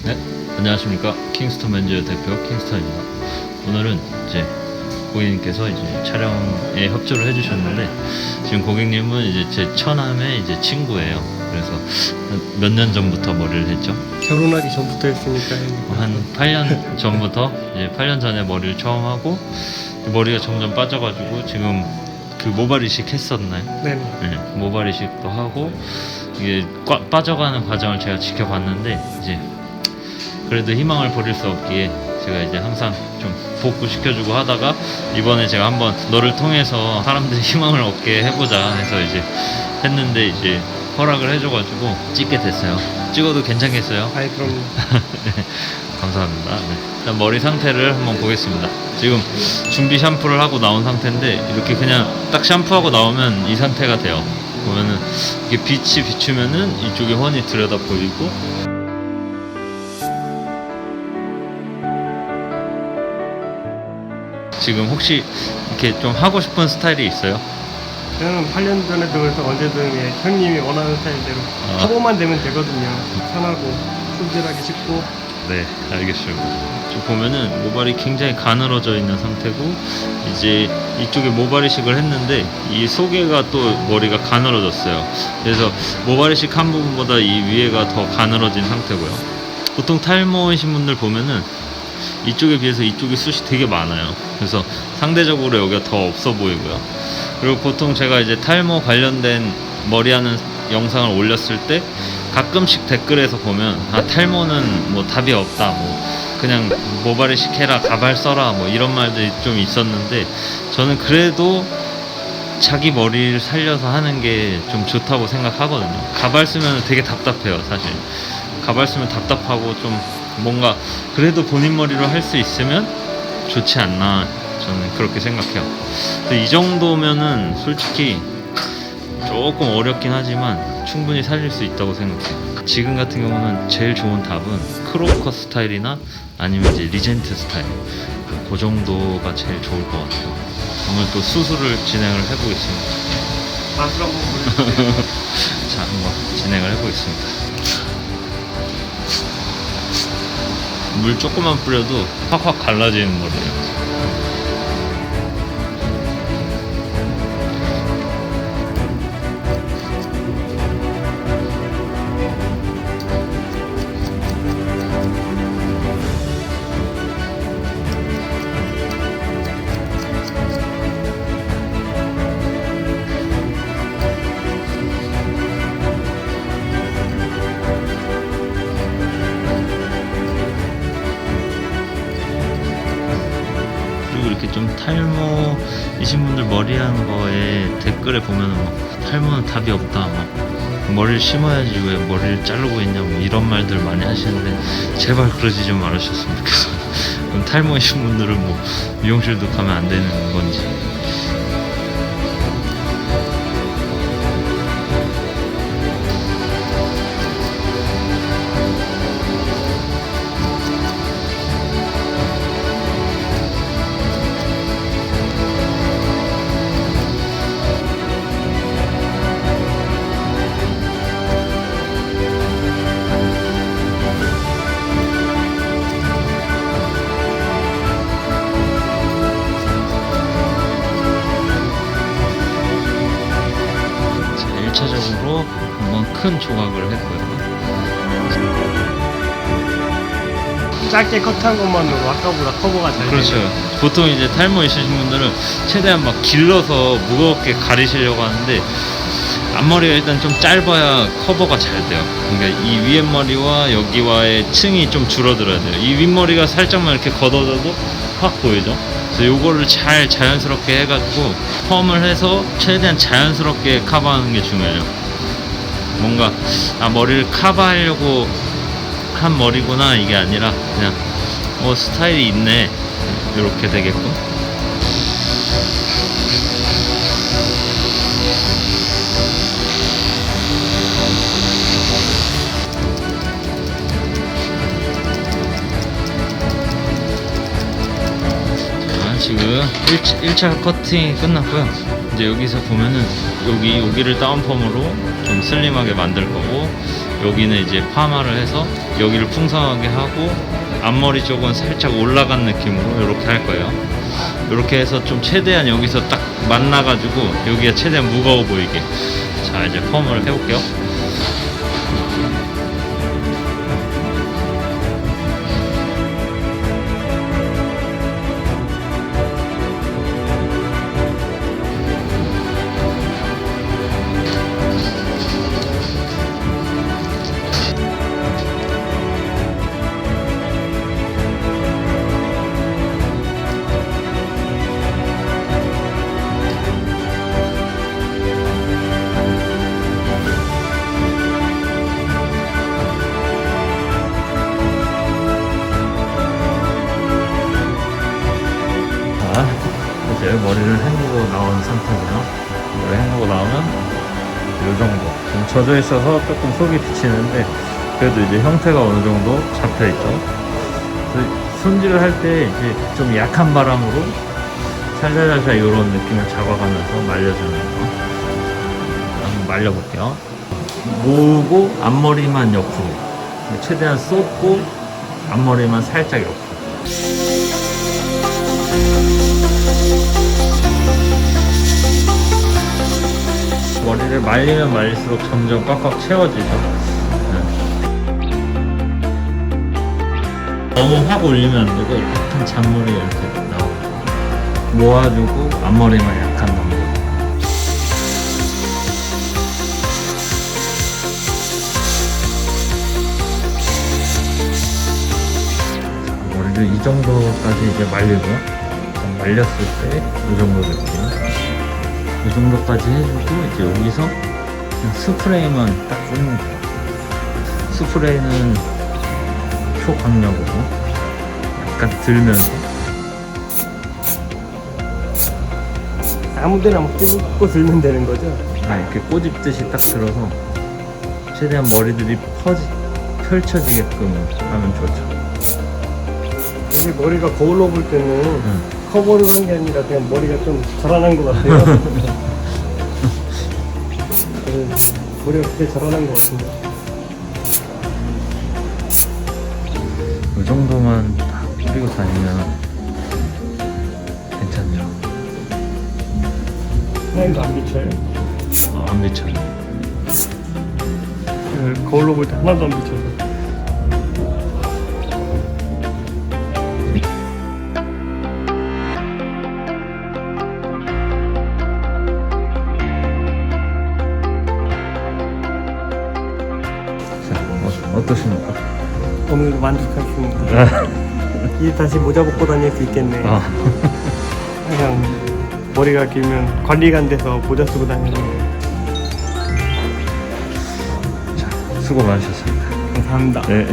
네, 안녕하십니까. 킹스턴 맨즈 대표 킹스턴입니다. 오늘은 이제 고객님께서 이제 촬영에 협조를 해주셨는데, 지금 고객님은 이제 제 처남의 이제 친구예요. 그래서 몇 년 전부터 머리를 했죠. 결혼하기 전부터 했으니까 한 8년 전부터 이제 8년 전에 머리를 처음 하고, 머리가 점점 빠져가지고 지금 그 모발 이식 했었나요? 네네. 네, 모발 이식도 하고 이게 빠져가는 과정을 제가 지켜봤는데, 이제 그래도 희망을 버릴 수 없기에 제가 이제 항상 좀 복구시켜주고 하다가, 이번에 제가 한번 너를 통해서 사람들이 희망을 얻게 해보자 해서 이제 했는데, 이제 허락을 해줘가지고 찍게 됐어요. 찍어도 괜찮겠어요? 아이 그럼 네, 감사합니다. 네. 일단 머리 상태를 한번 보겠습니다. 지금 준비 샴푸를 하고 나온 상태인데, 이렇게 그냥 딱 샴푸하고 나오면 이 상태가 돼요. 보면은 이게 빛이 비추면은 이쪽에 훤히 들여다 보이고, 지금 혹시 이렇게 좀 하고 싶은 스타일이 있어요? 저는 8년 전에도 그래서 언제든 예, 형님이 원하는 스타일대로 커버만 되면 되거든요. 편하고 손질하기 쉽고. 네, 알겠습니다. 지금 보면은 모발이 굉장히 가늘어져 있는 상태고, 이제 이쪽에 모발 이식을 했는데 이 속에가 또 머리가 가늘어졌어요. 그래서 모발 이식 한 부분보다 이 위에가 더 가늘어진 상태고요. 보통 탈모이신 분들 보면은 이쪽에 비해서 이쪽이 숱이 되게 많아요. 그래서 상대적으로 여기가 더 없어 보이고요. 그리고 보통 제가 이제 탈모 관련된 머리하는 영상을 올렸을 때 가끔씩 댓글에서 보면, 탈모는 뭐 답이 없다, 뭐 그냥 모발 이식 해라, 가발 써라, 뭐 이런 말들이 좀 있었는데, 저는 그래도 자기 머리를 살려서 하는 게 좀 좋다고 생각하거든요. 가발 쓰면 되게 답답해요, 사실. 가발 쓰면 답답하고 좀 뭔가 그래도 본인 머리로 할 수 있으면 좋지 않나, 저는 그렇게 생각해요. 이 정도면은 솔직히 조금 어렵긴 하지만 충분히 살릴 수 있다고 생각해요. 지금 같은 경우는 제일 좋은 답은 크로커 스타일이나 아니면 이제 리젠트 스타일, 그 정도가 제일 좋을 것 같아요. 오늘 또 수술을 진행을 해보겠습니다. 맛을 한번 보여주세요. 자, 한번 진행을 해보겠습니다. 물 조금만 뿌려도 확확 갈라지는 머리예요. 이렇게 좀 탈모이신 분들 머리하는 거에 댓글에 보면은 막 탈모는 답이 없다, 막 머리를 심어야지 왜 머리를 자르고 있냐, 뭐 이런 말들 많이 하시는데, 제발 그러지 좀 말아주셨으면 좋겠어요. 그럼 탈모이신 분들은 뭐 미용실도 가면 안 되는 건지. 자, 1차적으로 한번 큰 조각을 했고요. 짧게 컷한 것만으로 아까보다 커버가 잘 그렇죠. 되네요. 보통 이제 탈모 있으신 분들은 최대한 막 길러서 무겁게 가리시려고 하는데, 앞머리가 일단 좀 짧아야 커버가 잘 돼요. 그러니까 이 위에 머리와 여기와의 층이 좀 줄어들어야 돼요. 이 윗머리가 살짝만 이렇게 걷어져도 확 보이죠? 그래서 요거를 잘 자연스럽게 해가지고 펌을 해서 최대한 자연스럽게 커버하는 게 중요해요. 뭔가 머리를 커버하려고 한 머리구나, 이게 아니라 그냥 스타일이 있네, 이렇게 되게끔. 지금 1차 커팅이 끝났고요. 이제 여기서 보면은 여기를 다운펌으로 좀 슬림하게 만들 거고, 여기는 이제 파마를 해서 여기를 풍성하게 하고 앞머리 쪽은 살짝 올라간 느낌으로 이렇게 할 거예요. 이렇게 해서 좀 최대한 여기서 딱 만나가지고 여기가 최대한 무거워 보이게. 자, 이제 펌을 해볼게요. 자, 이제 머리를 헹구고 나온 상태고요. 머리 헹구고 나오면 이 정도. 좀 젖어 있어서 조금 속이 비치는데 그래도 이제 형태가 어느 정도 잡혀 있죠. 그래서 손질을 할 때 이제 좀 약한 바람으로 살살살살 이런 느낌을 잡아가면서 말려주는 거. 한번 말려볼게요. 모으고 앞머리만 옆으로. 최대한 쏟고 앞머리만 살짝 옆으로. 머리를 말리면 말릴수록 점점 꽉꽉 채워지죠. 너무 확 올리면 안 되고 약간 잔머리 이렇게 나오고 모아주고 앞머리만 약간 넘기고. 머리를 이 정도까지 이제 말리고요. 말렸을 때 이 정도 느낌. 이 정도까지 해주고 이제 여기서 그냥 스프레이만 딱 뿌리면 돼요. 스프레이는 초강력으로 약간 들면서 아무데나 막 찝고 들면 되는 거죠? 이렇게 꼬집듯이 딱 들어서 최대한 머리들이 펼쳐지게끔 하면 좋죠. 우리 머리가 거울로 볼 때는 커버를 한 게 아니라 그냥 머리가 좀 자라난 것 같아요. 머리가 그렇게 자라난 것 같은데. 이 정도만 딱 뿌리고 다니면 괜찮죠. 하나도 안 비쳐요. 안 비쳐요. 거울로 볼 때 하나도 안 비쳐서. 어떠십니까? 오늘 만족하겠습니다. 이제 다시 모자 벗고 다닐 수 있겠네. 그냥 머리가 길면 관리가 안 돼서 모자 쓰고 다니는 거예요. 자, 수고 많으셨습니다. 감사합니다. 네.